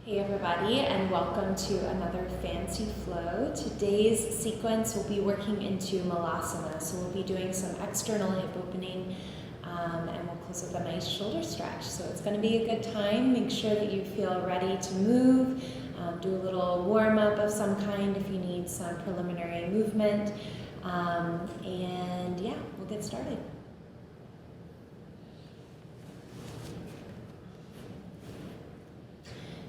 Hey everybody, and welcome to another Fancy Flow. Today's sequence will be working into Malasana, so we'll be doing some external hip opening and we'll close with a nice shoulder stretch. So it's going to be a good time. Make sure that you feel ready to move. Do a little warm-up of some kind if you need some preliminary movement. And yeah, we'll get started.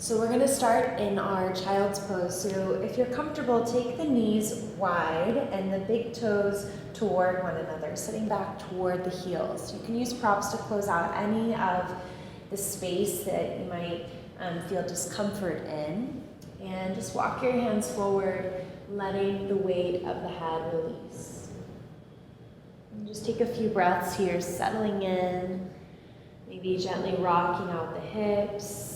So we're going to start in our child's pose. So if you're comfortable, take the knees wide and the big toes toward one another, sitting back toward the heels. You can use props to close out any of the space that you might feel discomfort in. And just walk your hands forward, letting the weight of the head release. And just take a few breaths here, settling in, maybe gently rocking out the hips.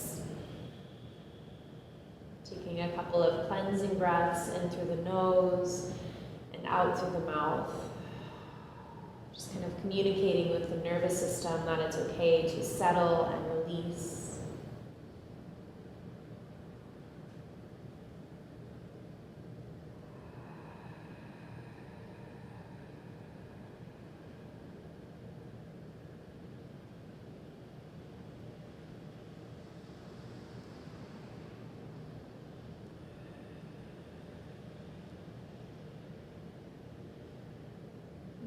Taking a couple of cleansing breaths in through the nose and out through the mouth. Just kind of communicating with the nervous system that it's okay to settle and release.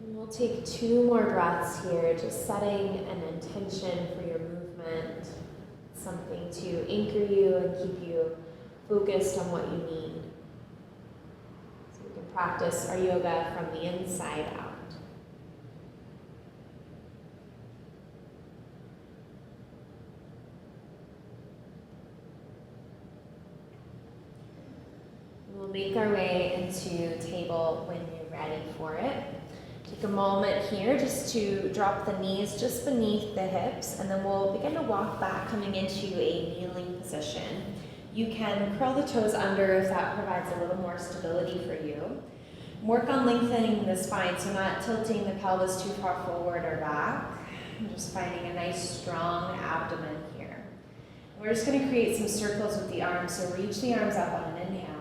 We'll take 2 more breaths here, just setting an intention for your movement, something to anchor you and keep you focused on what you need. So we can practice our yoga from the inside out. We'll make our way into table when you're ready for it. Take a moment here just to drop the knees just beneath the hips, and then we'll begin to walk back, coming into a kneeling position. You can curl the toes under if that provides a little more stability for you. Work on lengthening the spine, so not tilting the pelvis too far forward or back. And just finding a nice strong abdomen here. We're just going to create some circles with the arms, so reach the arms up on an inhale.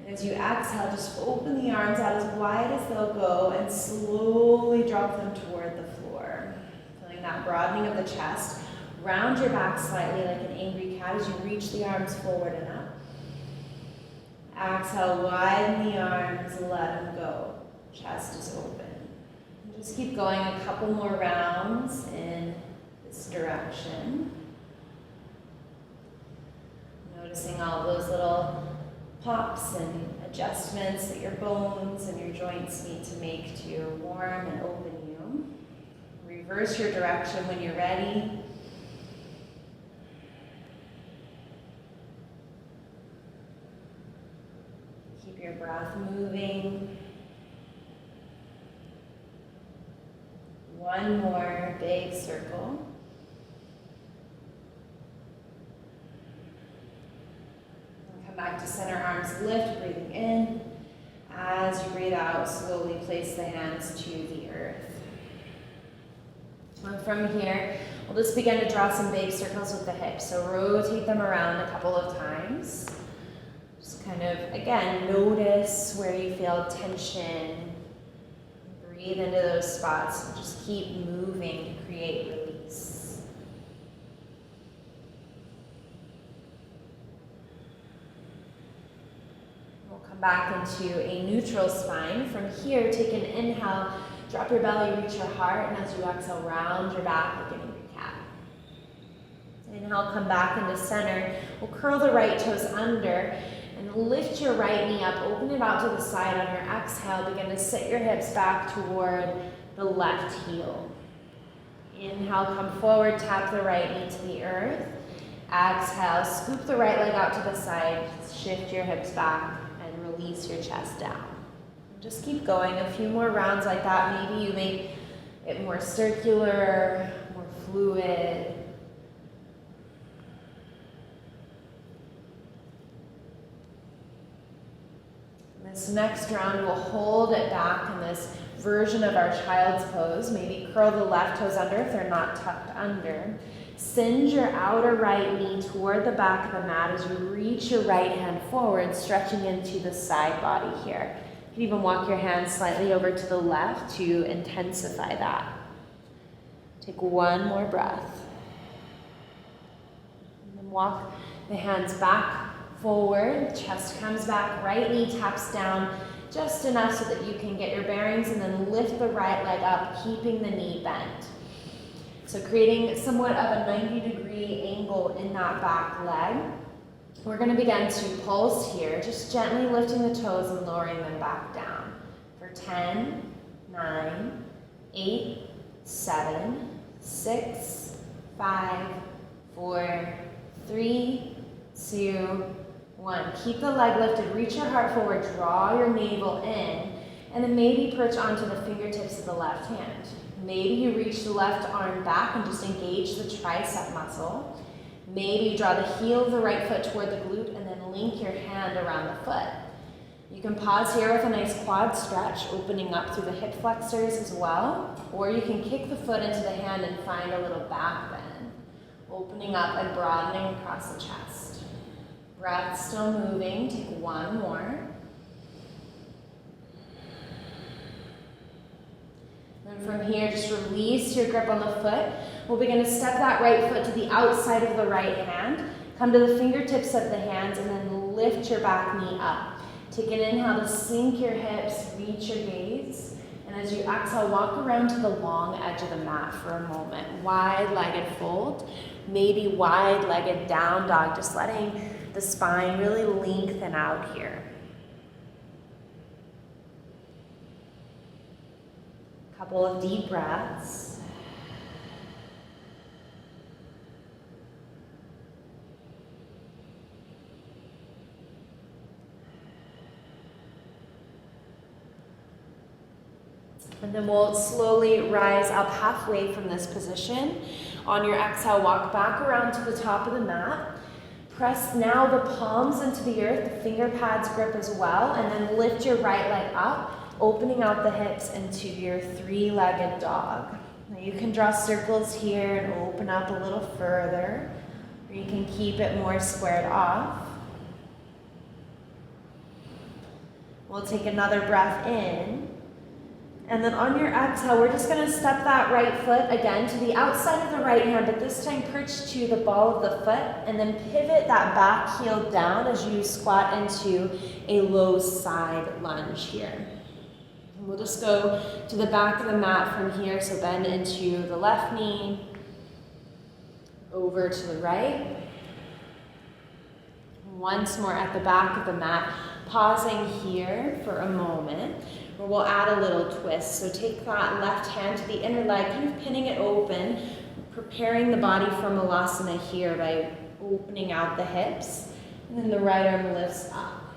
And as you exhale, just open the arms out as wide as they'll go and slowly drop them toward the floor. Feeling that broadening of the chest. Round your back slightly like an angry cat as you reach the arms forward and up. Exhale, widen the arms, let them go. Chest is open. And just keep going a couple more rounds in this direction. Noticing all those little pops and adjustments that your bones and your joints need to make to warm and open you. Reverse your direction when you're ready. Keep your breath moving. One more big circle. Back to center, arms lift, breathing in. As you breathe out, slowly place the hands to the earth. And from here, we'll just begin to draw some big circles with the hips. So rotate them around a couple of times. Just kind of, again, notice where you feel tension. Breathe into those spots. And just keep moving to create release. Back into a neutral spine. From here, take an inhale, drop your belly, reach your heart, and as you exhale, round your back like an angry cat. Inhale, come back into center. We'll curl the right toes under and lift your right knee up, open it out to the side on your exhale. Begin to sit your hips back toward the left heel. Inhale, come forward, tap the right knee to the earth. Exhale, scoop the right leg out to the side, shift your hips back. Release your chest down. Just keep going a few more rounds like that. Maybe you make it more circular, more fluid. This next round, we'll hold it back in this version of our child's pose. Maybe curl the left toes under if they're not tucked under. Send your outer right knee toward the back of the mat as you reach your right hand forward, stretching into the side body here. You can even walk your hands slightly over to the left to intensify that. Take one more breath. And then walk the hands back, forward, chest comes back, right knee taps down just enough so that you can get your bearings, and then lift the right leg up, keeping the knee bent. So creating somewhat of a 90-degree angle in that back leg. We're going to begin to pulse here, just gently lifting the toes and lowering them back down. For 10, 9, 8, 7, 6, 5, 4, 3, 2, 1. Keep the leg lifted, reach your heart forward, draw your navel in, and then maybe perch onto the fingertips of the left hand. Maybe you reach the left arm back and just engage the tricep muscle. Maybe you draw the heel of the right foot toward the glute and then link your hand around the foot. You can pause here with a nice quad stretch, opening up through the hip flexors as well, or you can kick the foot into the hand and find a little back bend, opening up and broadening across the chest. Breath still moving, take one more. And from here, just release your grip on the foot. We'll begin to step that right foot to the outside of the right hand. Come to the fingertips of the hands and then lift your back knee up. Take an inhale to sink your hips, reach your gaze. And as you exhale, walk around to the long edge of the mat for a moment. Wide-legged fold, maybe wide-legged down dog, just letting the spine really lengthen out here. Couple of deep breaths. And then we'll slowly rise up halfway from this position. On your exhale, walk back around to the top of the mat. Press now the palms into the earth, the finger pads grip as well, and then lift your right leg up, opening out the hips into your three-legged dog. Now you can draw circles here and open up a little further, or you can keep it more squared off. We'll take another breath in. And then on your exhale, we're just going to step that right foot again to the outside of the right hand, but this time perch to the ball of the foot, and then pivot that back heel down as you squat into a low side lunge here. And we'll just go to the back of the mat from here, so bend into the left knee, over to the right. Once more at the back of the mat, pausing here for a moment, where we'll add a little twist. So take that left hand to the inner leg, kind of pinning it open, preparing the body for Malasana here by opening out the hips, and then the right arm lifts up.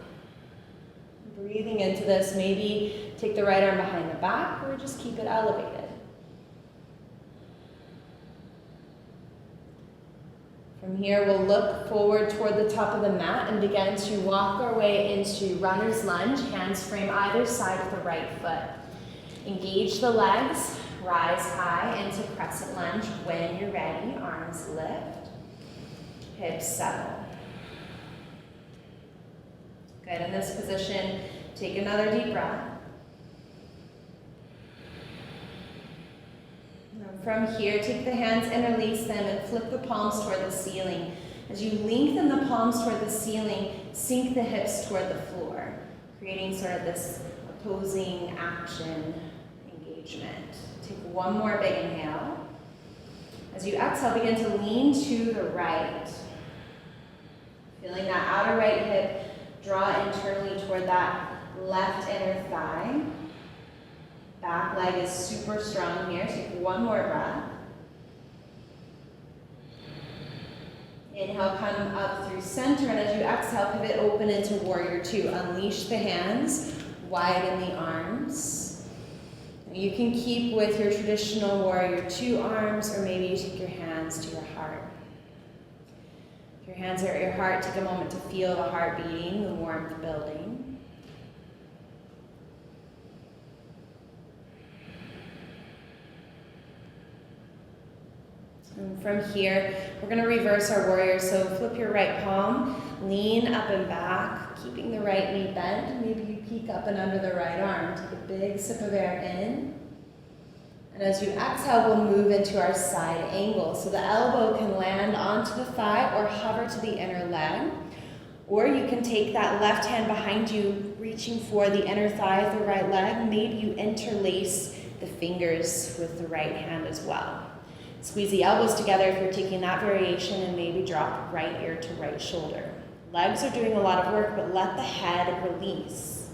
Breathing into this, maybe take the right arm behind the back, or just keep it elevated. From here, we'll look forward toward the top of the mat and begin to walk our way into runner's lunge, hands frame either side of the right foot. Engage the legs, rise high into crescent lunge. When you're ready, arms lift, hips settle. Good, in this position, take another deep breath. From here, take the hands, interlace them, and flip the palms toward the ceiling. As you lengthen the palms toward the ceiling, sink the hips toward the floor, creating sort of this opposing action engagement. Take one more big inhale. As you exhale, begin to lean to the right. Feeling that outer right hip draw internally toward that left inner thigh. Back leg is super strong here. Take one more breath. Inhale, come up through center, and as you exhale, pivot open into warrior two. Unleash the hands, widen the arms. You can keep with your traditional warrior two arms, or maybe you take your hands to your heart. If your hands are at your heart, take a moment to feel the heart beating, the warmth building. And from here, we're going to reverse our warrior. So flip your right palm, lean up and back, keeping the right knee bent. Maybe you peek up and under the right arm. Take a big sip of air in. And as you exhale, we'll move into our side angle. So the elbow can land onto the thigh or hover to the inner leg. Or you can take that left hand behind you, reaching for the inner thigh of the right leg. Maybe you interlace the fingers with the right hand as well. Squeeze the elbows together if you're taking that variation, and maybe drop right ear to right shoulder. Legs are doing a lot of work, but let the head release.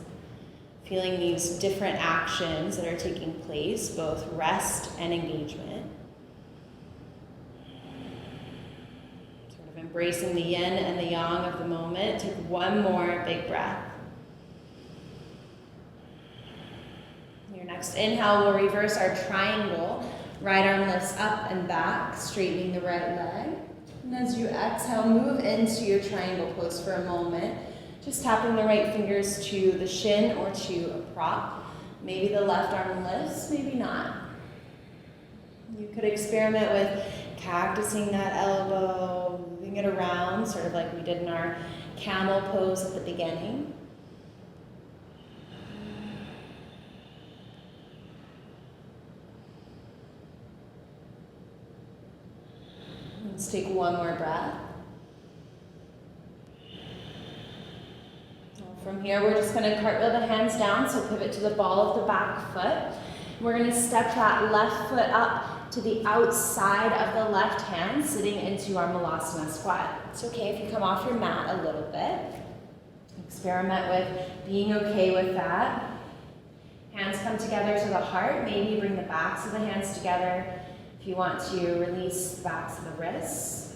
Feeling these different actions that are taking place, both rest and engagement. Sort of embracing the yin and the yang of the moment. Take one more big breath. Your next inhale, we'll reverse our triangle. Right arm lifts up and back, straightening the right leg. And as you exhale, move into your triangle pose for a moment. Just tapping the right fingers to the shin or to a prop. Maybe the left arm lifts, maybe not. You could experiment with cactusing that elbow, moving it around, sort of like we did in our camel pose at the beginning. Let's take one more breath. From here, we're just going to cartwheel the hands down, so pivot to the ball of the back foot. We're going to step that left foot up to the outside of the left hand, sitting into our Malasana squat. It's okay if you come off your mat a little bit. Experiment with being okay with that. Hands come together to the heart. Maybe bring the backs of the hands together. If you want to, release the backs of the wrists.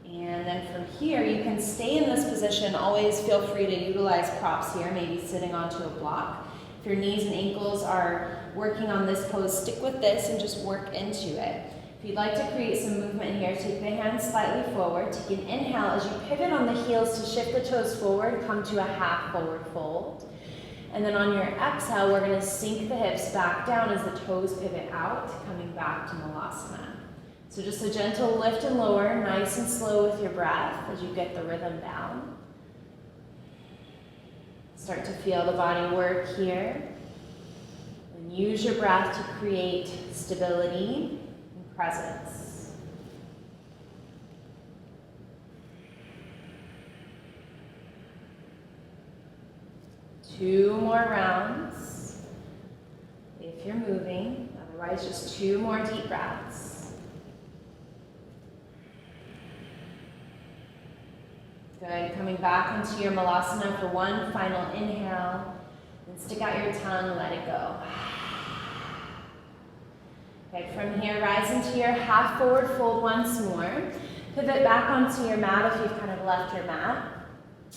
And then from here, you can stay in this position. Always feel free to utilize props here, maybe sitting onto a block. If your knees and ankles are working on this pose, stick with this and just work into it. If you'd like to create some movement here, take the hands slightly forward. Take an inhale as you pivot on the heels to shift the toes forward, come to a half forward fold. And then on your exhale, we're going to sink the hips back down as the toes pivot out, coming back to Malasana. So just a gentle lift and lower, nice and slow with your breath as you get the rhythm down. Start to feel the body work here. And use your breath to create stability and presence. Two more rounds if you're moving, otherwise just two more deep breaths. Good, coming back into your Malasana for one final inhale, and stick out your tongue, let it go. Okay, from here, rise into your half forward fold once more. Pivot back onto your mat if you've kind of left your mat.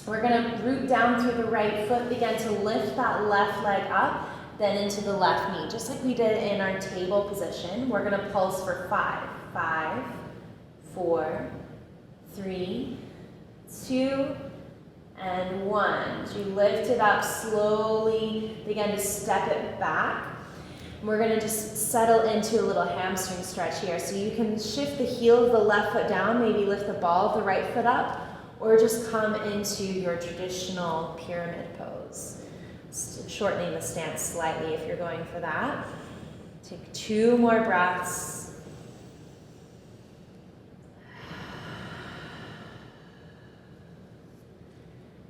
We're gonna root down through the right foot, begin to lift that left leg up, then into the left knee, just like we did in our table position. We're gonna pulse for 5, 5, 4, 3, 2, and 1. As you lift it up slowly, begin to step it back. We're going to just settle into a little hamstring stretch here. So you can shift the heel of the left foot down, maybe lift the ball of the right foot up, or just come into your traditional pyramid pose. Shortening the stance slightly if you're going for that. Take 2 more breaths.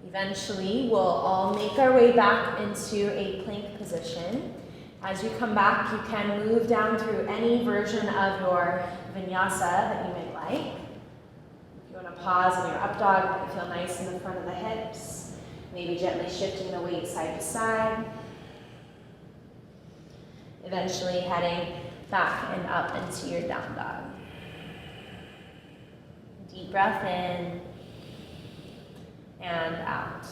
Eventually, we'll all make our way back into a plank position. As you come back, you can move down through any version of your vinyasa that you may like. If you want to pause in your up dog, you feel nice in the front of the hips. Maybe gently shifting the weight side to side. Eventually heading back and up into your down dog. Deep breath in and out.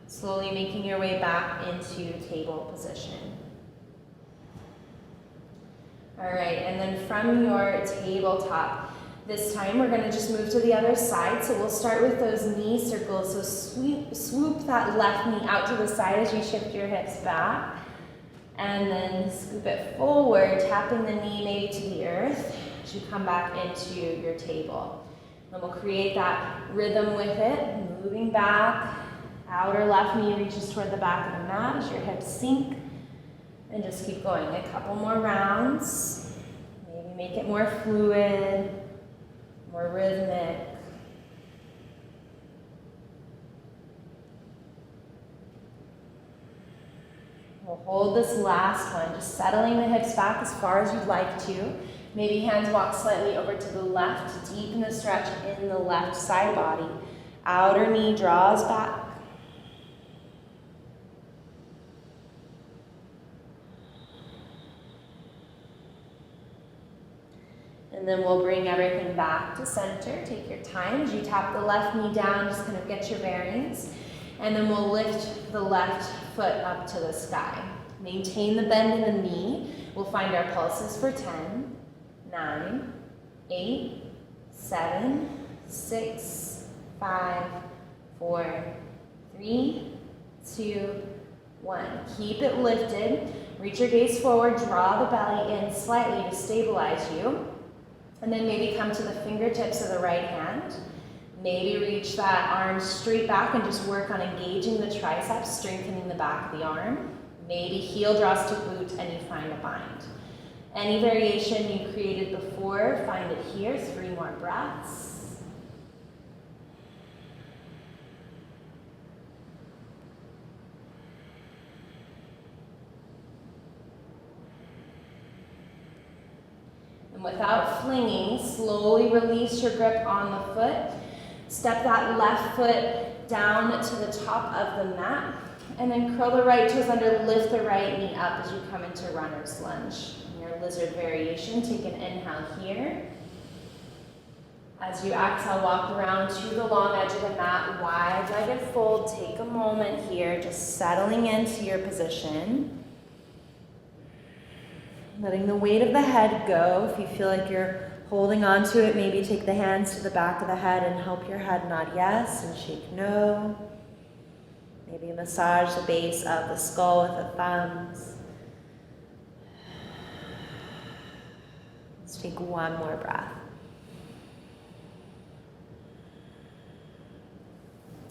Slowly making your way back into table position. All right, and then from your tabletop, This time we're going to just move to the other side. So we'll start with those knee circles. So swoop that left knee out to the side as you shift your hips back. And then scoop it forward, tapping the knee maybe to the earth as you come back into your table. And we'll create that rhythm with it, moving back. Outer left knee reaches toward the back of the mat as your hips sink. And just keep going. A couple more rounds. Maybe make it more fluid, more rhythmic. We'll hold this last one, just settling the hips back as far as you'd like to. Maybe hands walk slightly over to the left to deepen the stretch in the left side body. Outer knee draws back. And then we'll bring everything back to center. Take your time as you tap the left knee down, just kind of get your bearings. And then we'll lift the left foot up to the sky. Maintain the bend in the knee. We'll find our pulses for 10, 9, 8, 7, 6, 5, 4, 3, 2, 1. Keep it lifted. Reach your gaze forward, draw the belly in slightly to stabilize you. And then maybe come to the fingertips of the right hand. Maybe reach that arm straight back and just work on engaging the triceps, strengthening the back of the arm. Maybe heel draws to boot and you find a bind. Any variation you created before, find it here. 3 more breaths. And without flinging, slowly release your grip on the foot. Step that left foot down to the top of the mat. And then curl the right toes under, lift the right knee up as you come into runner's lunge. In your lizard variation, take an inhale here. As you exhale, walk around to the long edge of the mat, wide-legged fold. Take a moment here, just settling into your position. Letting the weight of the head go. If you feel like you're holding on to it, maybe take the hands to the back of the head and help your head nod yes and shake no. Maybe massage the base of the skull with the thumbs. Let's take one more breath.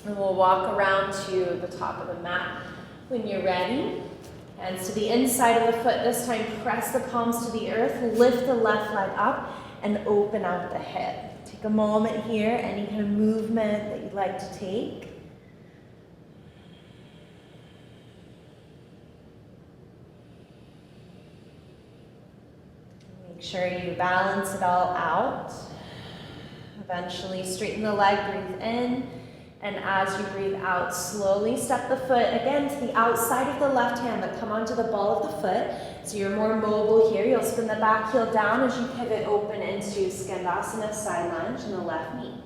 And we'll walk around to the top of the mat when you're ready. Hands to the inside of the foot. This time, press the palms to the earth. Lift the left leg up and open out the hip. Take a moment here, any kind of movement that you'd like to take. Make sure you balance it all out. Eventually straighten the leg, breathe in. And as you breathe out, slowly step the foot again to the outside of the left hand, but come onto the ball of the foot. So you're more mobile here. You'll spin the back heel down as you pivot open into Skandasana, side lunge, and the left knee.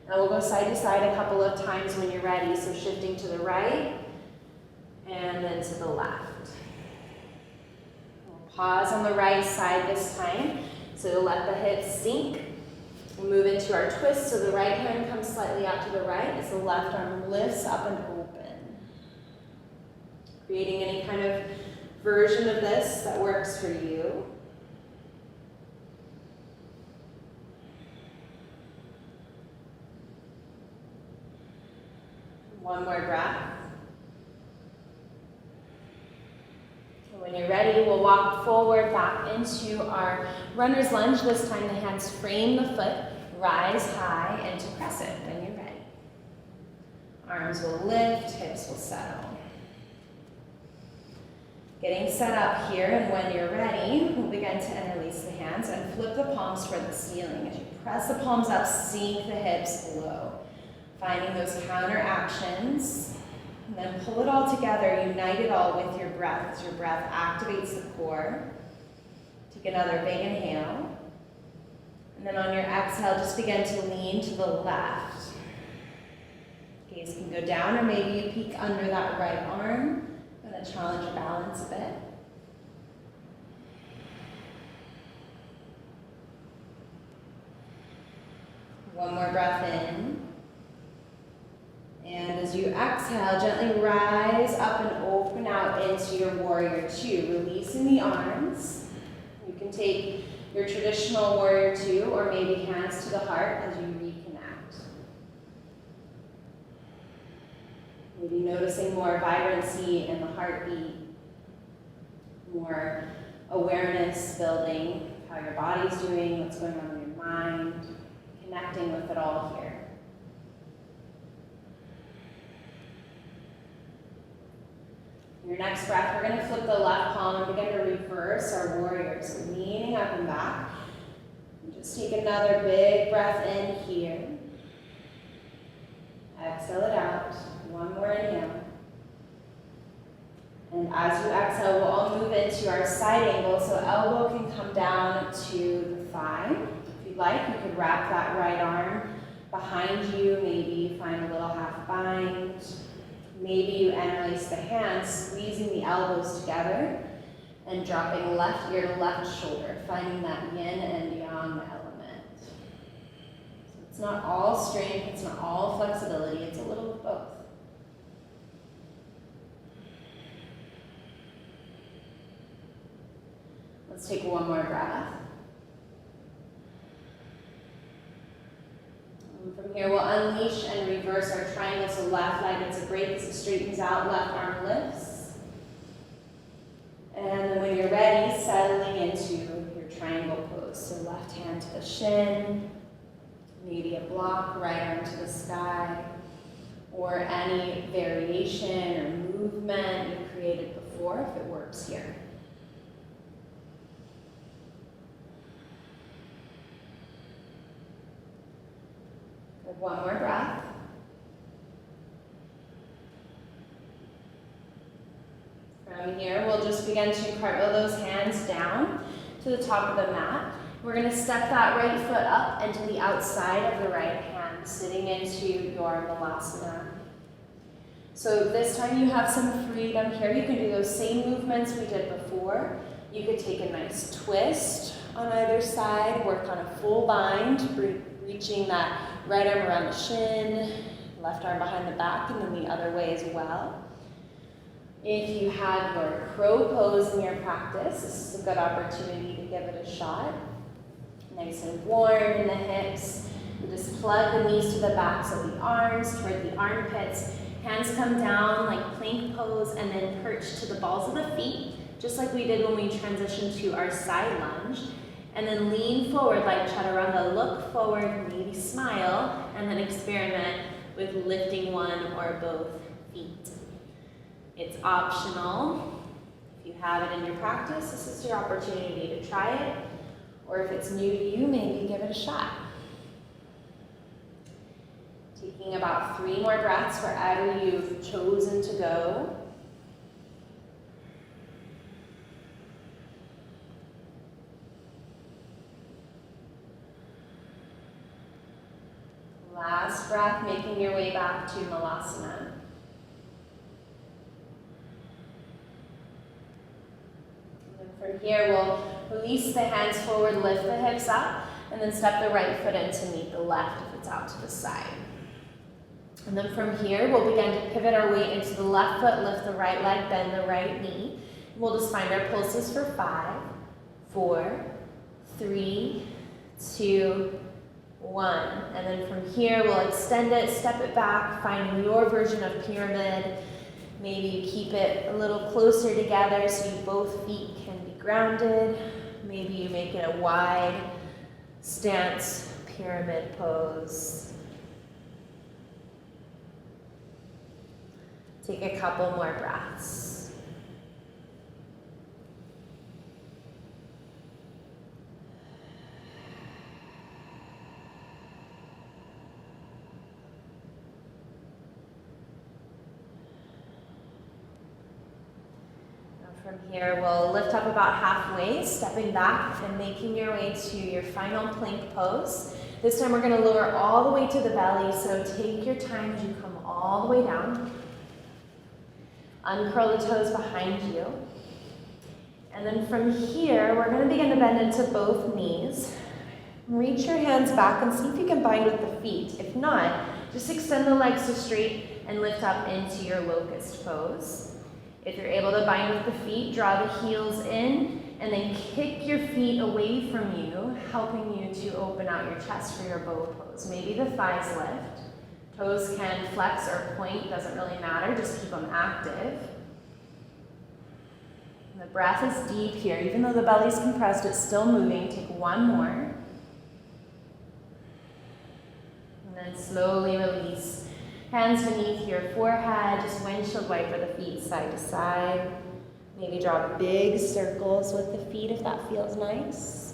Now we'll go side to side a couple of times when you're ready. So shifting to the right and then to the left. We'll pause on the right side this time. So you'll let the hips sink. We'll move into our twist, so the right hand comes slightly out to the right as the left arm lifts up and open. Creating any kind of version of this that works for you. One more breath. When you're ready, we'll walk forward back into our runner's lunge. This time the hands frame the foot, rise high into crescent when you're ready. Arms will lift, hips will settle. Getting set up here, and when you're ready, we'll begin to interlace the hands and flip the palms toward the ceiling. As you press the palms up, sink the hips low. Finding those counter actions. And then pull it all together, unite it all with your breath as your breath activates the core. Take another big inhale. And then on your exhale, just begin to lean to the left. Gaze can go down, or maybe you peek under that right arm. I'm going to challenge your balance a bit. One more breath in. And as you exhale, gently rise up and open out into your warrior two, releasing the arms. You can take your traditional warrior two or maybe hands to the heart as you reconnect. Maybe noticing more vibrancy in the heartbeat, more awareness building, how your body's doing, what's going on in your mind, connecting with it all here. Your next breath, we're going to flip the left palm and begin to reverse our warrior. So leaning up and back. And just take another big breath in here. Exhale it out. One more inhale. And as you exhale, we'll all move into our side angle. So elbow can come down to the thigh. If you'd like, you could wrap that right arm behind you. Maybe find a little half bind. Maybe you interlace the hands, squeezing the elbows together and dropping left ear to left shoulder, finding that yin and yang element. So it's not all strength, it's not all flexibility, it's a little of both. Let's take one more breath. From here, we'll unleash and reverse our triangle. So left leg gets a break as it straightens out, left arm lifts. And then when you're ready, settling into your triangle pose. So left hand to the shin, maybe a block, right arm to the sky, or any variation or movement you created before if it works here. One more breath. From here, we'll just begin to cartwheel those hands down to the top of the mat. We're going to step that right foot up into the outside of the right hand, sitting into your Malasana. So this time you have some freedom here. You can do those same movements we did before. You could take a nice twist on either side, work on a full bind, reaching that right arm around the shin, left arm behind the back, and then the other way as well. If you have your crow pose in your practice, this is a good opportunity to give it a shot. Nice and warm in the hips. You just plug the knees to the backs of the arms, toward the armpits. Hands come down like plank pose and then perch to the balls of the feet, just like we did when we transitioned to our side lunge. And then lean forward like chaturanga, look forward, maybe smile, and then experiment with lifting one or both feet. It's optional. If you have it in your practice, this is your opportunity to try it. Or if it's new to you, maybe give it a shot. Taking about 3 more breaths wherever you've chosen to go. Last breath, making your way back to Malasana. And then from here, we'll release the hands forward, lift the hips up, and then step the right foot in to meet the left if it's out to the side. And then from here, we'll begin to pivot our weight into the left foot, lift the right leg, bend the right knee. We'll just find our pulses for 5, 4, 3, 2, 1. And then from here, we'll extend it, step it back, finding your version of pyramid. Maybe you keep it a little closer together so both feet can be grounded. Maybe you make it a wide stance pyramid pose. Take a couple more breaths. From here, we'll lift up about halfway, stepping back and making your way to your final plank pose. This time we're going to lower all the way to the belly, so take your time as you come all the way down. Uncurl the toes behind you. And then from here, we're going to begin to bend into both knees. Reach your hands back and see if you can bind with the feet. If not, just extend the legs to straight and lift up into your Locust Pose. If you're able to bind with the feet, draw the heels in and then kick your feet away from you, helping you to open out your chest for your bow pose. Maybe the thighs lift. Toes can flex or point, doesn't really matter, just keep them active. The breath is deep here. Even though the belly's compressed, it's still moving. Take one more. And then slowly release. Hands beneath your forehead, just windshield wiper the feet side to side. Maybe draw big circles with the feet if that feels nice.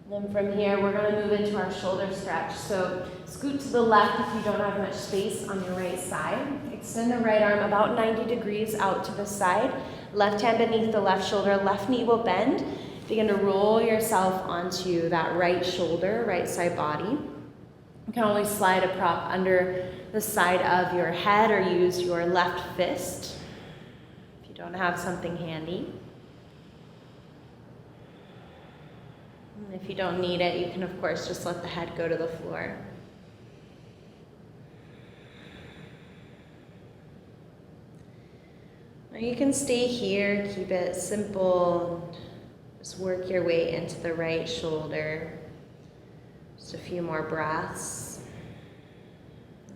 Then from here, we're going to move into our shoulder stretch. So scoot to the left if you don't have much space on your right side. Extend the right arm about 90 degrees out to the side. Left hand beneath the left shoulder, left knee will bend. Begin to roll yourself onto that right shoulder, right side body. You can always slide a prop under the side of your head or use your left fist if you don't have something handy. And if you don't need it, you can of course just let the head go to the floor. Or you can stay here, keep it simple. Just work your way into the right shoulder. Just a few more breaths.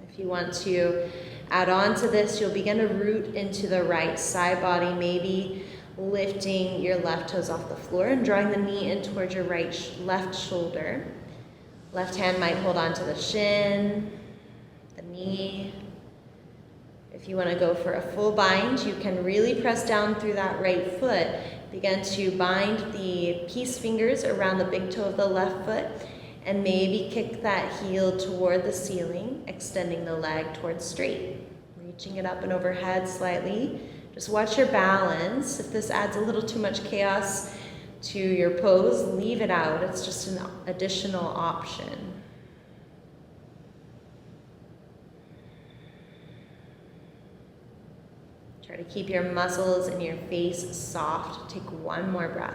If you want to add on to this, you'll begin to root into the right side body, maybe lifting your left toes off the floor and drawing the knee in towards your left shoulder. Left hand might hold on to the shin, the knee. If you want to go for a full bind, you can really press down through that right foot. Begin to bind the peace fingers around the big toe of the left foot and maybe kick that heel toward the ceiling, extending the leg towards straight. Reaching it up and overhead slightly. Just watch your balance. If this adds a little too much chaos to your pose, leave it out. It's just an additional option. Try to keep your muscles and your face soft. Take one more breath.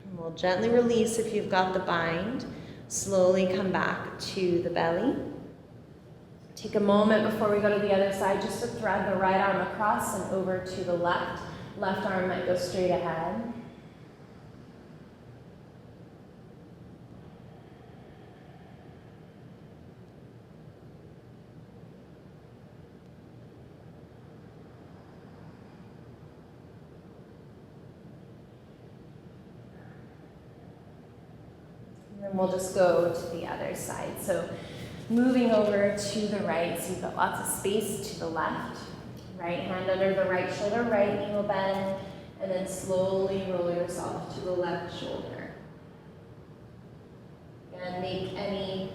And we'll gently release if you've got the bind. Slowly come back to the belly. Take a moment before we go to the other side just to thread the right arm across and over to the left. Left arm might go straight ahead. And then we'll just go to the other side. So moving over to the right, so you've got lots of space to the left. Right hand under the right shoulder, right knee will bend, and then slowly roll yourself to the left shoulder. And make any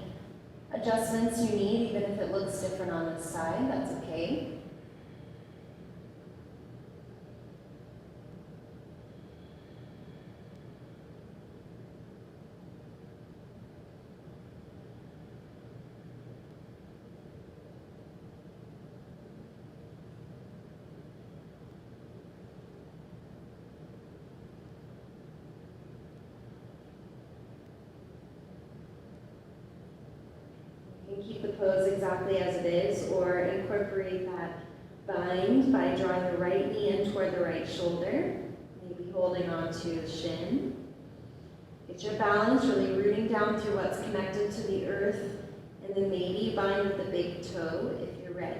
adjustments you need, even if it looks different on this side, that's okay. Keep the pose exactly as it is, or incorporate that bind by drawing the right knee in toward the right shoulder, maybe holding on to the shin. Get your balance, really rooting down through what's connected to the earth, and then maybe bind with the big toe if you're ready.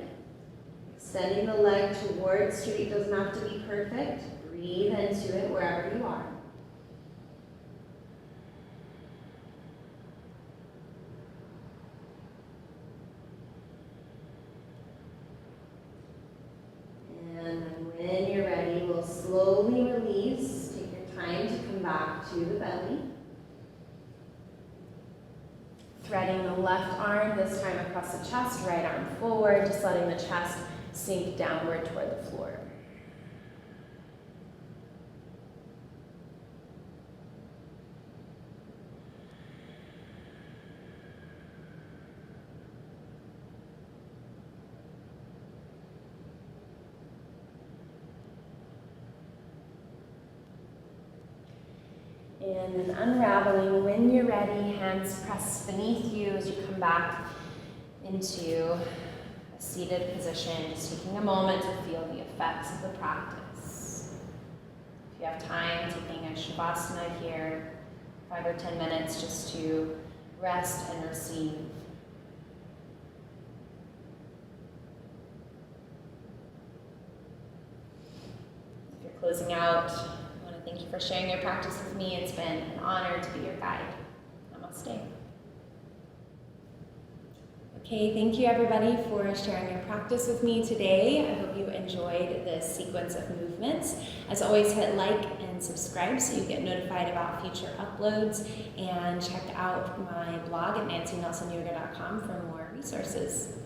Extending the leg towards straight, doesn't have to be perfect. Breathe into it wherever you are. When you're ready, we'll slowly release. Take your time to come back to the belly. Threading the left arm, this time across the chest, right arm forward, just letting the chest sink downward toward the floor. And then unraveling when you're ready, hands pressed beneath you as you come back into a seated position, just taking a moment to feel the effects of the practice. If you have time, taking a Shavasana here, 5 or 10 minutes just to rest and receive. If you're closing out, I want to thank you for sharing your practice with me. It's been an honor to be your guide. Namaste. Okay, thank you everybody for sharing your practice with me today. I hope you enjoyed this sequence of movements. As always, hit like and subscribe so you get notified about future uploads, and check out my blog at nancynelsonyoga.com for more resources.